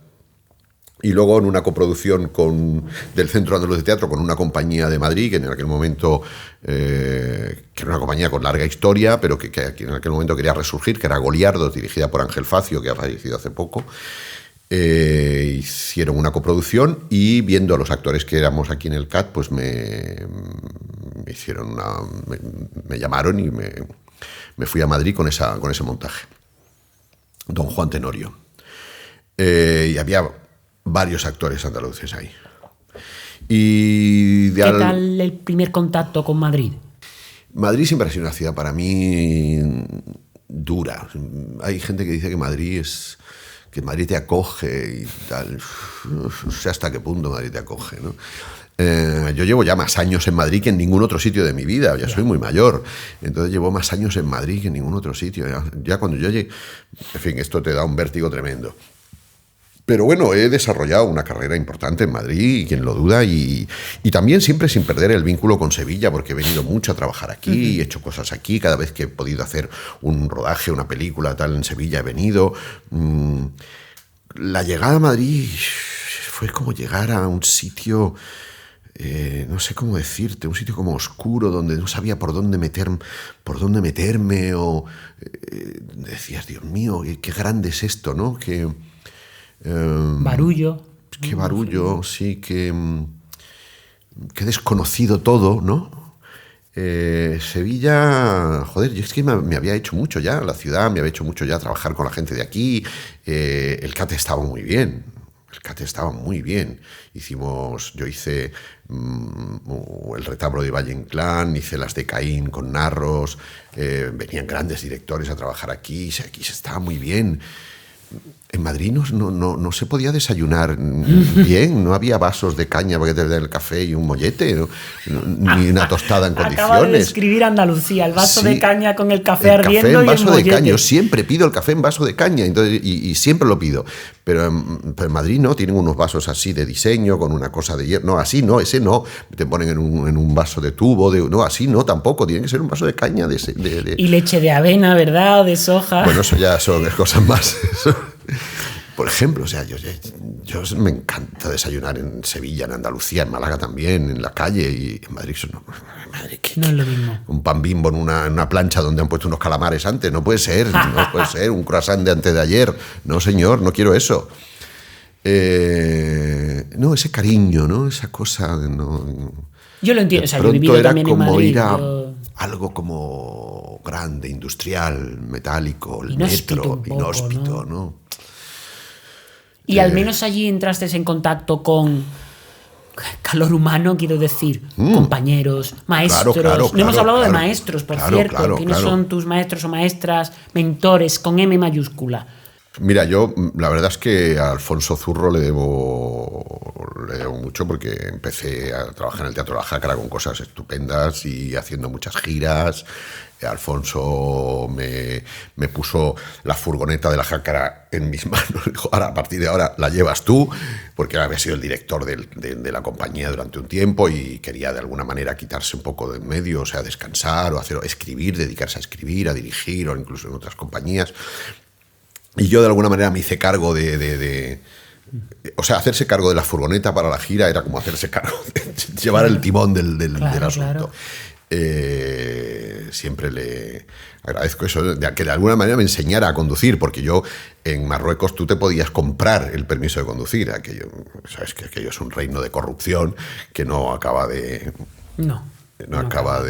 Y luego en una coproducción del Centro Andaluz de Teatro con una compañía de Madrid, que en aquel momento, que era una compañía con larga historia, pero que en aquel momento quería resurgir, que era Goliardos, dirigida por Ángel Facio, que ha fallecido hace poco. Hicieron una coproducción y viendo a los actores que éramos aquí en el CAT, pues me llamaron y me fui a Madrid con ese montaje. Don Juan Tenorio. Y había varios actores andaluces ahí. ¿Qué tal el primer contacto con Madrid? Madrid siempre ha sido una ciudad para mí dura. Hay gente que dice que Madrid te acoge y tal. No sé hasta qué punto Madrid te acoge, ¿no? Yo llevo ya más años en Madrid que en ningún otro sitio de mi vida. Ya soy muy mayor. Entonces llevo más años en Madrid que en ningún otro sitio. Ya cuando yo llegué... En fin, esto te da un vértigo tremendo. Pero bueno, he desarrollado una carrera importante en Madrid, quien lo duda, y también siempre sin perder el vínculo con Sevilla, porque he venido mucho a trabajar aquí, he hecho cosas aquí, cada vez que he podido hacer un rodaje, una película, tal, en Sevilla he venido. La llegada a Madrid fue como llegar a un sitio, no sé cómo decirte, un sitio como oscuro, donde no sabía por dónde meterme, o decías, Dios mío, qué grande es esto, ¿no? Barullo. Qué barullo, sí, qué desconocido todo, ¿no? Sevilla, joder, yo es que me había hecho mucho ya, la ciudad, me había hecho mucho ya trabajar con la gente de aquí, el CAT estaba muy bien. Yo hice el retablo de Valle Inclán, hice las de Caín con Narros, venían grandes directores a trabajar aquí se estaba muy bien. En Madrid no se podía desayunar bien, no había vasos de caña para que te den el café y un mollete, ni una tostada en condiciones. Acaba de describir Andalucía, el vaso de caña con el café ardiendo en y el vaso mollete. de caña. Yo siempre pido el café en vaso de caña, entonces, y siempre lo pido. Pero en Madrid no, tienen unos vasos así de diseño, con una cosa de hierro. No, así no, ese no. Te ponen en un vaso de tubo, no, así no, tampoco. Tiene que ser un vaso de caña. Y leche de avena, ¿verdad? O de soja. Bueno, eso ya son cosas más. Por ejemplo, o sea, yo me encanta desayunar en Sevilla, en Andalucía, en Málaga también, en la calle, y en Madrid madre, no es lo mismo. Un pan Bimbo en una plancha donde han puesto unos calamares antes, no puede ser, un croissant de antes de ayer, no señor, no quiero eso. No, ese cariño, ¿no? Esa cosa, no. Yo lo entiendo, o sea, yo he vivido también en Madrid. Ir a algo como grande, industrial, metálico, el metro, inhóspito, ¿no? Y al menos allí entraste en contacto con calor humano, quiero decir, compañeros, maestros. Claro, no hemos hablado de maestros, por cierto. ¿Quiénes son tus maestros o maestras, mentores, con M mayúscula? Mira, yo la verdad es que a Alfonso Zurro le debo mucho, porque empecé a trabajar en el Teatro La Jácara con cosas estupendas y haciendo muchas giras. Alfonso me puso la furgoneta de La Jácara en mis manos. Dijo, ahora, a partir de ahora la llevas tú, porque había sido el director de la compañía durante un tiempo y quería de alguna manera quitarse un poco de en medio, o sea, descansar o escribir, dedicarse a escribir, a dirigir, o incluso en otras compañías. Y yo de alguna manera me hice cargo o sea, hacerse cargo de la furgoneta para la gira era como hacerse cargo de llevar el timón del asunto. Siempre le agradezco eso, que de alguna manera me enseñara a conducir, porque yo en Marruecos tú te podías comprar el permiso de conducir. Sabes que aquello es un reino de corrupción que no acaba de... No acaba,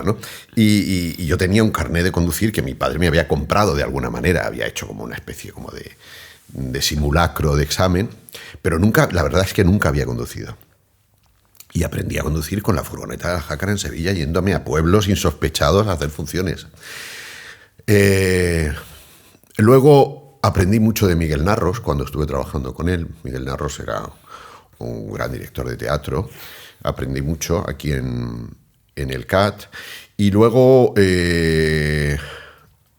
¿no? Y yo tenía un carné de conducir que mi padre me había comprado de alguna manera, había hecho como una especie como de simulacro de examen, pero la verdad es que nunca había conducido. Y aprendí a conducir con la furgoneta de La Jácara en Sevilla, yéndome a pueblos insospechados a hacer funciones. Luego aprendí mucho de Miguel Narros cuando estuve trabajando con él. Miguel Narros era un gran director de teatro. Aprendí mucho aquí en el CAT. Y luego,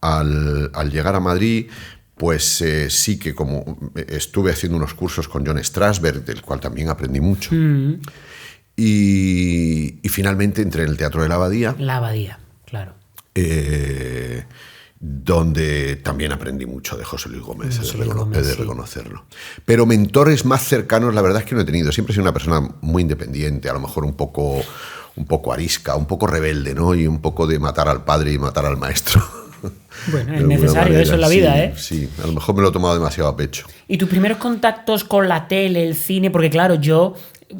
al llegar a Madrid, pues sí que como estuve haciendo unos cursos con John Strasberg, del cual también aprendí mucho. Y finalmente entré en el Teatro de la Abadía. La Abadía, claro. Donde también aprendí mucho de José Luis Gómez, he de reconocerlo. Pero mentores más cercanos, la verdad es que no he tenido. Siempre he sido una persona muy independiente, a lo mejor un poco arisca, un poco rebelde, ¿no? Y un poco de matar al padre y matar al maestro. Bueno, es necesario eso en la vida, ¿eh? Sí, a lo mejor me lo he tomado demasiado a pecho. ¿Y tus primeros contactos con la tele, el cine? Porque claro, yo,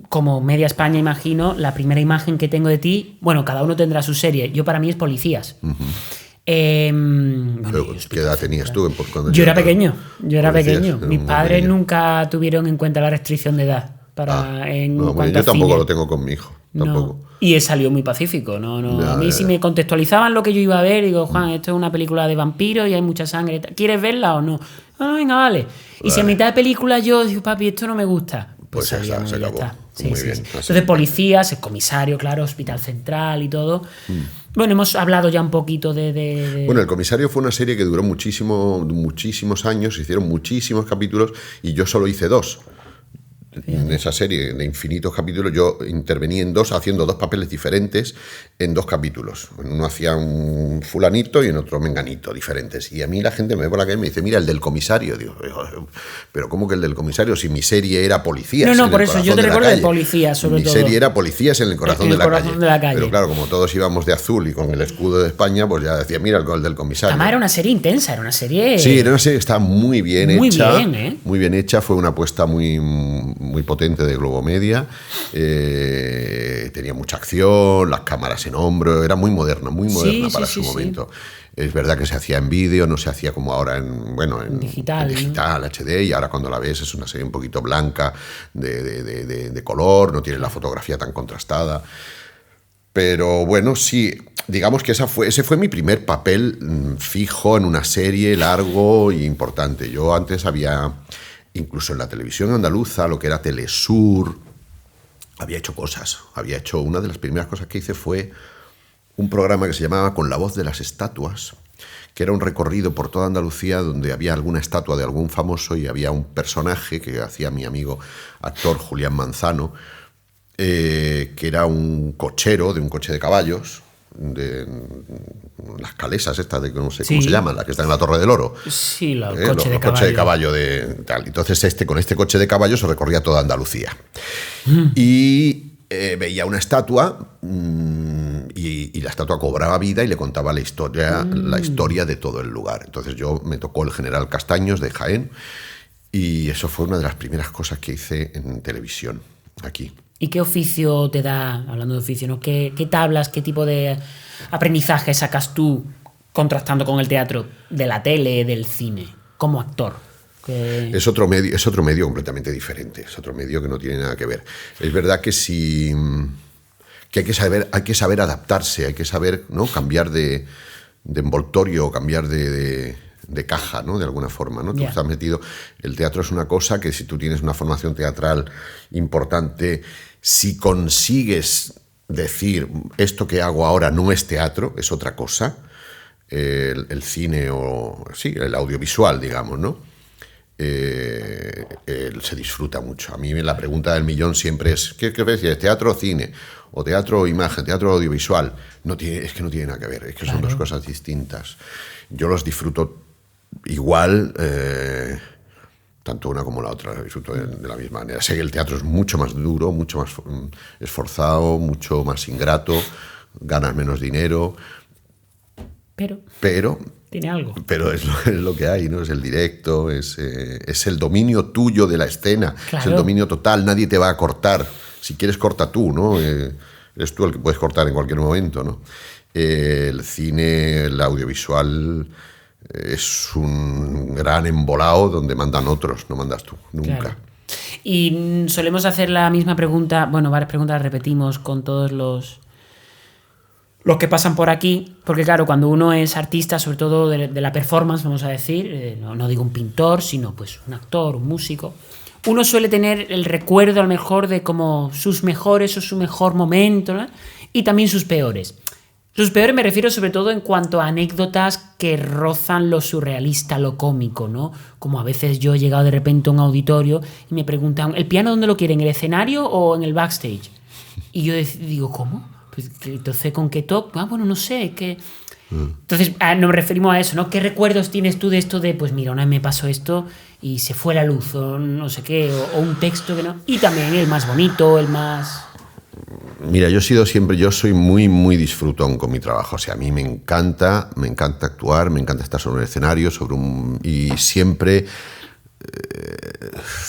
como media España imagino, la primera imagen que tengo de ti, bueno, cada uno tendrá su serie, yo para mí es Policías. ¿Qué edad tenías tú? Yo era pequeño. Mis padres nunca tuvieron en cuenta la restricción de edad. Yo tampoco lo tengo con mi hijo. Tampoco. No. Y salió muy pacífico. A mí si me contextualizaban lo que yo iba a ver, digo, Juan, esto es una película de vampiros y hay mucha sangre. ¿Quieres verla o no? Venga, vale. Y si a mitad de película yo digo, papi, esto no me gusta. Pues se acabó. Sí. Entonces, Policías, el comisario, claro, Hospital Central y todo. Bueno, hemos hablado ya un poquito de... Bueno, El Comisario fue una serie que duró muchísimos años, se hicieron muchísimos capítulos y yo solo hice 2. En esa serie de infinitos capítulos yo intervení en 2, haciendo 2 papeles diferentes en 2 capítulos. En uno hacía un fulanito y en otro menganito, diferentes. Y a mí la gente me ve por la calle y me dice, mira, el del comisario. Digo, pero ¿cómo que el del comisario? Si mi serie era Policías. No, por eso yo te recuerdo de Policías, sobre todo. Mi serie era Policías en el corazón, de la calle. Pero claro, como todos íbamos de azul y con el escudo de España, pues ya decía, mira, el del comisario. Además era una serie intensa, era una serie... Sí, era una serie que estaba muy bien hecha. Muy bien, ¿eh? Muy bien hecha, fue una apuesta muy potente de Globomedia, tenía mucha acción, las cámaras en hombro, era muy moderna para su momento. Es verdad que se hacía en vídeo, no se hacía como ahora en digital, ¿no? HD, y ahora cuando la ves es una serie un poquito blanca, de color, no tiene la fotografía tan contrastada. Pero bueno, sí, digamos que ese fue mi primer papel fijo en una serie largo e importante. Yo antes había... Incluso en la televisión andaluza, lo que era Telesur, había hecho cosas. Una de las primeras cosas que hice fue un programa que se llamaba Con la voz de las estatuas, que era un recorrido por toda Andalucía donde había alguna estatua de algún famoso y había un personaje que hacía mi amigo actor Julián Manzano, que era un cochero de un coche de caballos, de las calesas estas de no sé cómo se llaman, las que están en la Torre del Oro. Sí, los coches de caballo de tal. Entonces con este coche de caballo se recorría toda Andalucía. Y veía una estatua y la estatua cobraba vida y le contaba la historia de todo el lugar. Entonces me tocó el General Castaños de Jaén y eso fue una de las primeras cosas que hice en televisión aquí. ¿Y qué oficio te da, hablando de oficio, ¿no? ¿Qué tablas, qué tipo de aprendizaje sacas tú contrastando con el teatro, de la tele, del cine, como actor? Es otro medio completamente diferente, es otro medio que no tiene nada que ver. Es verdad que hay que saber adaptarse, hay que saber, ¿no? Cambiar de envoltorio, cambiar de caja, ¿no? De alguna forma, ¿no? Tú estás metido. El teatro es una cosa que si tú tienes una formación teatral importante, si consigues decir esto que hago ahora no es teatro, es otra cosa, el cine el audiovisual, digamos, ¿no? Se disfruta mucho. A mí la pregunta del millón siempre es ¿qué ves? ¿Es teatro o cine? ¿O teatro o imagen? ¿Teatro o audiovisual? Es que no tiene nada que ver, es que son dos cosas distintas. Yo los disfruto igual, tanto una como la otra, la disfruto de la misma manera. Sé que el teatro es mucho más duro, mucho más esforzado, mucho más ingrato, ganas menos dinero, pero tiene algo. Pero es lo que hay, ¿no? Es el directo, es el dominio tuyo de la escena, es el dominio total, nadie te va a cortar. Si quieres, corta tú, ¿no? Eres tú el que puedes cortar en cualquier momento, ¿no? El cine, el audiovisual es un gran embolado donde mandan otros, no mandas tú, nunca. Claro. Y solemos hacer la misma pregunta, bueno, varias preguntas las repetimos con todos los que pasan por aquí, porque claro, cuando uno es artista, sobre todo de la performance, vamos a decir, no digo un pintor, sino pues un actor, un músico, uno suele tener el recuerdo a lo mejor de como sus mejores o su mejor momento, ¿no? Y también sus peores. Sus peores me refiero sobre todo en cuanto a anécdotas que rozan lo surrealista, lo cómico, ¿no? Como a veces yo he llegado de repente a un auditorio y me preguntan, ¿el piano dónde lo quieren? ¿En el escenario o en el backstage? Y yo digo, ¿cómo? Pues, entonces, ¿con qué toque? Bueno, no sé, ¿qué? Entonces, nos referimos a eso, ¿no? ¿Qué recuerdos tienes tú de esto de, pues mira, una vez me pasó esto y se fue la luz, o no sé qué, o un texto que no... Y también el más bonito, el más... Mira, yo soy muy, muy disfrutón con mi trabajo. O sea, a mí me encanta actuar, me encanta estar sobre un escenario, y siempre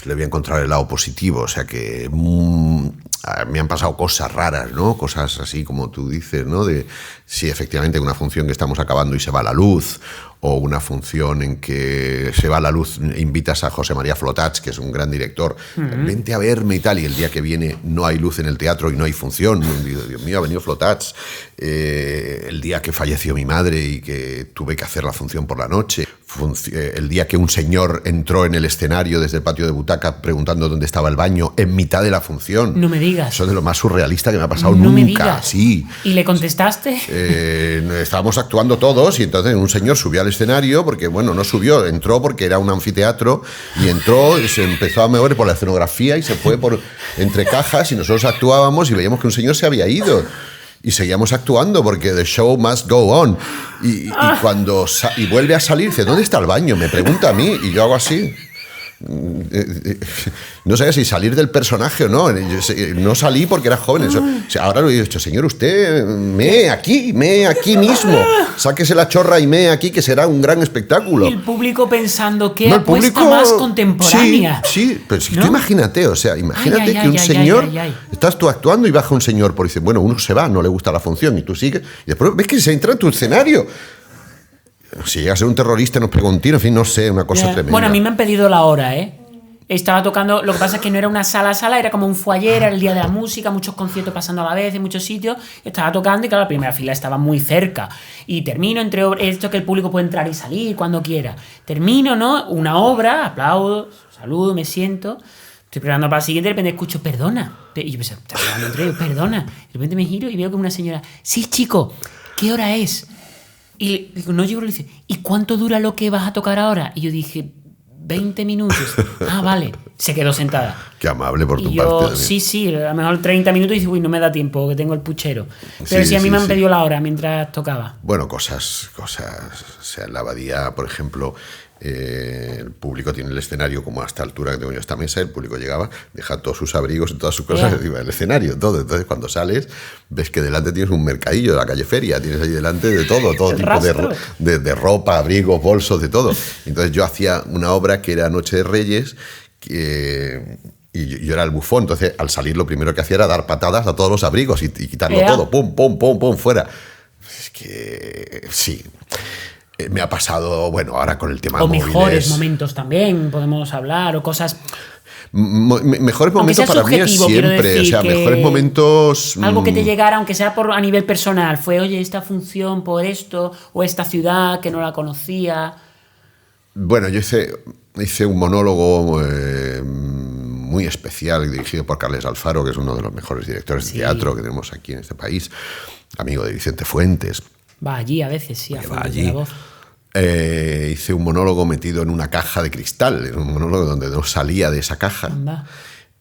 le voy a encontrar el lado positivo. O sea que me han pasado cosas raras, ¿no? Cosas así como tú dices, ¿no? De si efectivamente una función que estamos acabando y se va la luz, o una función en que se va la luz, invitas a José María Flotats, que es un gran director, vente a verme y tal, y el día que viene no hay luz en el teatro y no hay función. Digo, Dios mío, ha venido Flotats. El día que falleció mi madre y que tuve que hacer la función por la noche. El día que un señor entró en el escenario desde el patio de butaca preguntando dónde estaba el baño en mitad de la función. No me digas. Eso es de lo más surrealista que me ha pasado No nunca. me digas. Sí. ¿Y le contestaste? Estábamos actuando todos y entonces un señor subió al escenario porque, bueno, no subió, entró porque era un anfiteatro y entró y se empezó a mover por la escenografía y se fue por entre cajas y nosotros actuábamos y veíamos que un señor se había ido. Y seguíamos actuando porque the show must go on. Y cuando y vuelve a salir, dice, ¿dónde está el baño? Me pregunta a mí y yo hago así. No sabía si salir del personaje o no. No salí porque era joven. Ahora lo he dicho, señor, usted mee aquí mismo. Sáquese la chorra y mee aquí, que será un gran espectáculo. Y el público pensando que apuesta más contemporánea. Sí, pero si ¿no? tú imagínate, que un señor, estás tú actuando y baja un señor por dice, bueno, uno se va, no le gusta la función y tú sigues, y después ves que se entra en tu escenario. Si llega a ser un terrorista, nos pega un tiro, en fin, no sé, una cosa tremenda. Bueno, a mí me han pedido la hora, Estaba tocando, lo que pasa es que no era una sala, era como un foyer, era el día de la música, muchos conciertos pasando a la vez en muchos sitios. Estaba tocando y claro, la primera fila estaba muy cerca. Y termino entre esto que el público puede entrar y salir cuando quiera. Termino, ¿no? Una obra, aplaudo, saludo, me siento. Estoy preparando para la siguiente, de repente escucho, perdona. Y yo pensé, está hablando entre ellos, perdona. De repente me giro y veo que una señora, sí, chico, ¿qué hora es? Y digo, no llego, le dice, ¿y cuánto dura lo que vas a tocar ahora? Y yo dije, 20 minutos. Ah, vale. Se quedó sentada. Qué amable por tu y parte. Yo, sí, a lo mejor 30 minutos y dice, uy, no me da tiempo, que tengo el puchero. Pero sí, a mí me han pedido la hora mientras tocaba. Bueno, cosas. O sea, en la Abadía, por ejemplo, el público tiene el escenario como a esta altura que tengo yo esta mesa, el público llegaba, deja todos sus abrigos y todas sus cosas encima del escenario, todo. Entonces, cuando sales, ves que delante tienes un mercadillo de la calle Feria, tienes allí delante de todo tipo de ropa, abrigos, bolsos, de todo. Entonces, yo hacía una obra que era Noche de Reyes, y yo era el bufón. Entonces, al salir, lo primero que hacía era dar patadas a todos los abrigos y quitarlo todo, pum, pum, pum, pum, fuera. Es que sí. Me ha pasado, bueno, ahora con el tema de móviles. O mejores momentos también, podemos hablar, o cosas... Mejores momentos para mí es siempre, o sea, mejores momentos... Algo que te llegara, aunque sea a nivel personal, fue, oye, esta función por esto, o esta ciudad que no la conocía... Bueno, yo hice un monólogo muy especial, dirigido por Carles Alfaro, que es uno de los mejores directores de teatro que tenemos aquí en este país, amigo de Vicente Fuentes. Va allí a veces, sí, a va allí. La voz. Hice un monólogo metido en una caja de cristal, era un monólogo donde no salía de esa caja.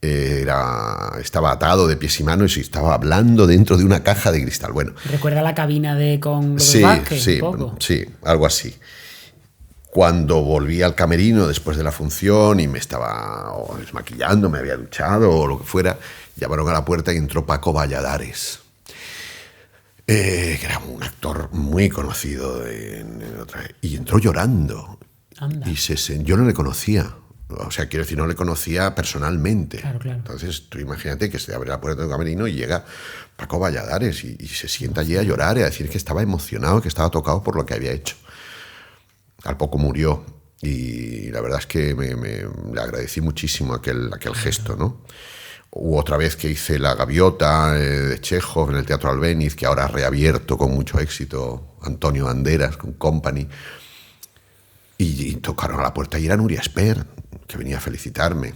Estaba atado de pies y manos y estaba hablando dentro de una caja de cristal. Bueno, ¿recuerda la cabina con los Vázquez? Sí, un poco? Sí, algo así. Cuando volví al camerino después de la función y me estaba desmaquillando, me había duchado o lo que fuera, llamaron a la puerta y entró Paco Valladares. Que era un actor muy conocido y entró llorando. Anda. Y yo no le conocía, o sea, quiero decir, no le conocía personalmente. Claro. Entonces tú imagínate que se abre la puerta del camerino y llega Paco Valladares y se sienta allí a llorar y a decir que estaba emocionado, que estaba tocado por lo que había hecho. Al poco murió y la verdad es que le agradecí muchísimo aquel gesto, ¿no? Hubo otra vez que hice La Gaviota de Chekhov en el Teatro Albéniz, que ahora ha reabierto con mucho éxito Antonio Banderas con Company. Y tocaron a la puerta y era Nuria Esper, que venía a felicitarme.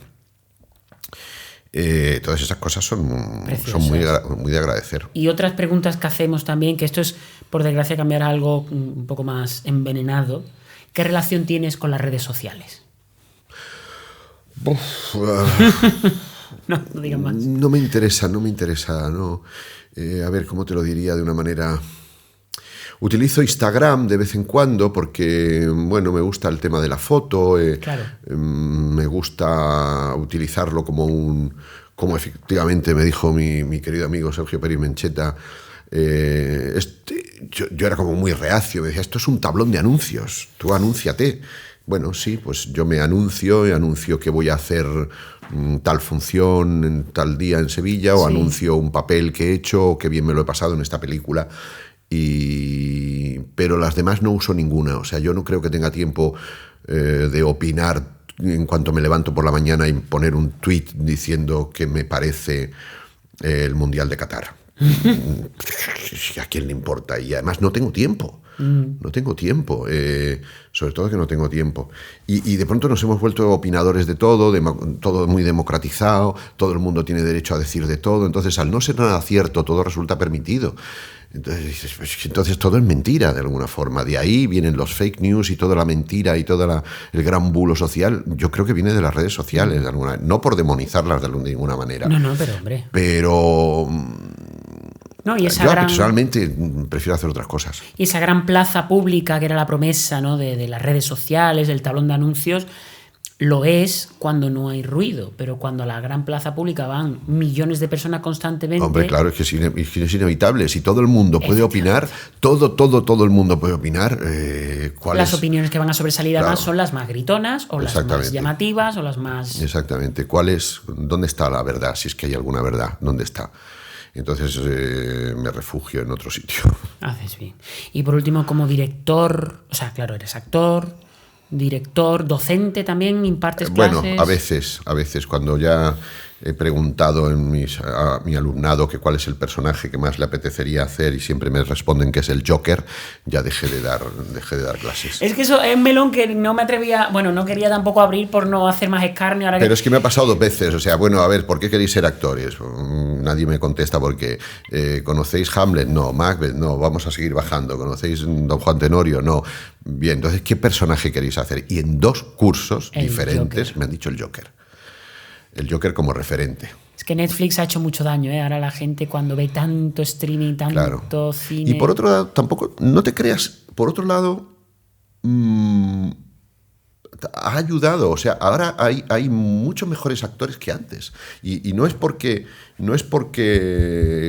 Todas esas cosas son muy de agradecer. Y otras preguntas que hacemos también, que esto es, por desgracia, cambiar a algo un poco más envenenado. ¿Qué relación tienes con las redes sociales? No digan más. No me interesa, no. A ver, ¿cómo te lo diría de una manera? Utilizo Instagram de vez en cuando porque, bueno, me gusta el tema de la foto. Claro. Me gusta utilizarlo como efectivamente me dijo mi querido amigo Sergio Pérez Mencheta. Yo era como muy reacio, me decía, esto es un tablón de anuncios, tú anúnciate. Bueno, sí, pues yo me anuncio que voy a hacer tal función en tal día en Sevilla, o anuncio un papel que he hecho, o que bien me lo he pasado en esta película. pero las demás no uso ninguna. O sea, yo no creo que tenga tiempo de opinar en cuanto me levanto por la mañana y poner un tuit diciendo que me parece el Mundial de Qatar. ¿A quién le importa? Y además no tengo tiempo. No tengo tiempo, sobre todo que no tengo tiempo. Y de pronto nos hemos vuelto opinadores de todo, todo muy democratizado, todo el mundo tiene derecho a decir de todo. Entonces, al no ser nada cierto, todo resulta permitido. Entonces todo es mentira de alguna forma. De ahí vienen los fake news y toda la mentira y todo el gran bulo social. Yo creo que viene de las redes sociales, de alguna, no por demonizarlas de ninguna manera. No, pero hombre. Pero... No, y esa yo personalmente prefiero hacer otras cosas. Y esa gran plaza pública que era la promesa, ¿no?, de las redes sociales, del tablón de anuncios, lo es cuando no hay ruido, pero cuando a la gran plaza pública van millones de personas constantemente... Hombre, claro, es que es inevitable. Si todo el mundo puede opinar, todo el mundo puede opinar, las opiniones que van a sobresalir además son las más gritonas, o las más llamativas, o las más... Exactamente. ¿Dónde está la verdad? Si es que hay alguna verdad, ¿dónde está? Entonces me refugio en otro sitio. Haces bien. Y por último, como director, o sea, claro, eres actor, director, docente también, impartes clases. Bueno, a veces cuando ya he preguntado a mi alumnado que cuál es el personaje que más le apetecería hacer y siempre me responden que es el Joker, ya dejé de dar clases. Es que eso es un melón que no me atrevía, bueno, no quería tampoco abrir por no hacer más escarnio. Pero es que me ha pasado 2 veces, o sea, bueno, a ver, ¿por qué queréis ser actores? Nadie me contesta porque ¿conocéis Hamlet? No. Macbeth, no. Vamos a seguir bajando. ¿Conocéis Don Juan Tenorio? No. Bien, entonces, ¿qué personaje queréis hacer? Y en 2 cursos diferentes me han dicho el Joker. El Joker como referente. Es que Netflix ha hecho mucho daño, ¿eh? Ahora la gente cuando ve tanto streaming, tanto cine... Y por otro lado, tampoco, no te creas, por otro lado, ha ayudado. O sea, ahora hay muchos mejores actores que antes. Y no es porque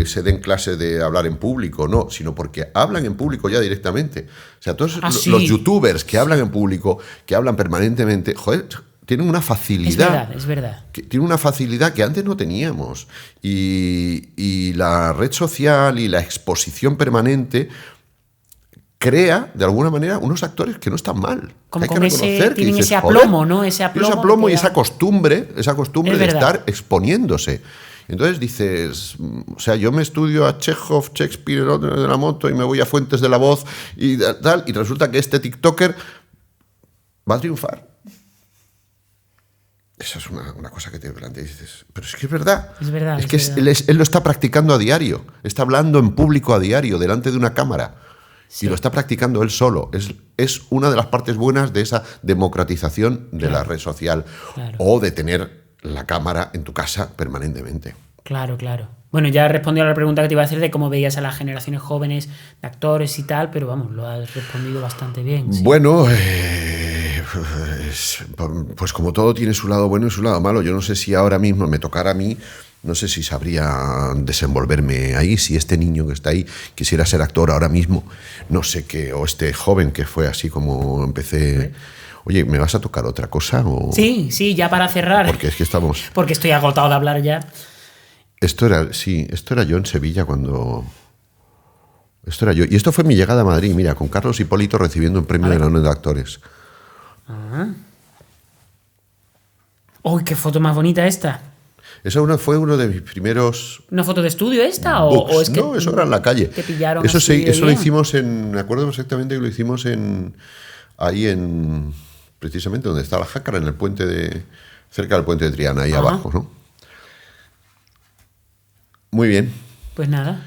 se den clases de hablar en público, no, sino porque hablan en público ya directamente. O sea, todos los youtubers que hablan en público, que hablan permanentemente, joder, tienen una facilidad. Es verdad. Tienen una facilidad que antes no teníamos. Y la red social y la exposición permanente crea, de alguna manera, unos actores que no están mal. Como hay con que reconocer tienen ese aplomo, ¿no? Ese aplomo y esa costumbre de estar exponiéndose. Entonces dices, o sea, yo me estudio a Chekhov, Shakespeare, el otro de la moto, y me voy a Fuentes de la Voz y tal, y resulta que este TikToker va a triunfar. Esa es una cosa que te planteas y dices, pero es que es verdad. Es verdad. Es que él lo está practicando a diario, está hablando en público a diario, delante de una cámara. Sí. Y lo está practicando él solo. Es una de las partes buenas de esa democratización de la red social. Claro. O de tener la cámara en tu casa permanentemente. Claro. Bueno, ya respondió a la pregunta que te iba a hacer de cómo veías a las generaciones jóvenes de actores y tal, pero vamos, lo has respondido bastante bien. ¿Sí? Bueno, pues como todo tiene su lado bueno y su lado malo. Yo no sé si ahora mismo me tocara a mí, no sé si sabría desenvolverme ahí, si este niño que está ahí quisiera ser actor ahora mismo, no sé qué, o este joven que fue así como empecé... Oye, ¿me vas a tocar otra cosa? O... Sí, ya para cerrar. Porque es que estamos... Porque estoy agotado de hablar ya. Esto era yo en Sevilla cuando... Esto era yo. Y esto fue mi llegada a Madrid, mira, con Carlos Hipólito recibiendo un premio de la Unión de Actores. ¡Uy, qué foto más bonita esta! Eso fue uno de mis primeros... ¿Una foto de estudio esta? ¿O es que no, eso era en la calle. Te pillaron eso lo hicimos me acuerdo perfectamente que lo hicimos precisamente donde está la Jácara, cerca del puente de Triana, ahí abajo, ¿no? Muy bien. Pues nada,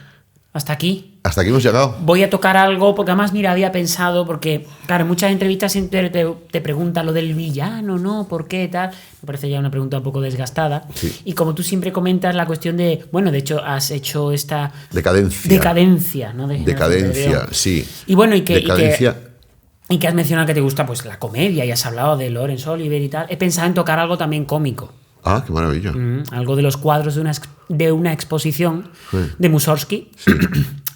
hasta aquí. Hasta aquí hemos llegado. Voy a tocar algo, porque además, mira, había pensado, porque, claro, en muchas entrevistas siempre te preguntan lo del villano, ¿no? ¿Por qué tal? Me parece ya una pregunta un poco desgastada. Sí. Y como tú siempre comentas la cuestión de, bueno, de hecho, has hecho esta... Decadencia, ¿no? Decadencia, sí. Y bueno, y que has mencionado que te gusta pues la comedia y has hablado de Laurence Olivier y tal. He pensado en tocar algo también cómico. Ah, qué maravilla. Algo de los cuadros de una exposición de Mussorgsky. Sí.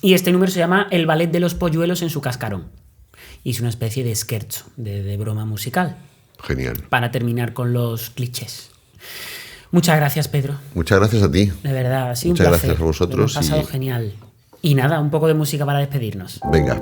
Y este número se llama El ballet de los polluelos en su cascarón. Y es una especie de scherzo, de broma musical. Genial. Para terminar con los clichés. Muchas gracias, Pedro. Muchas gracias a ti. De verdad, ha sido un placer. Muchas gracias a vosotros. Me ha pasado genial. Y nada, un poco de música para despedirnos. Venga.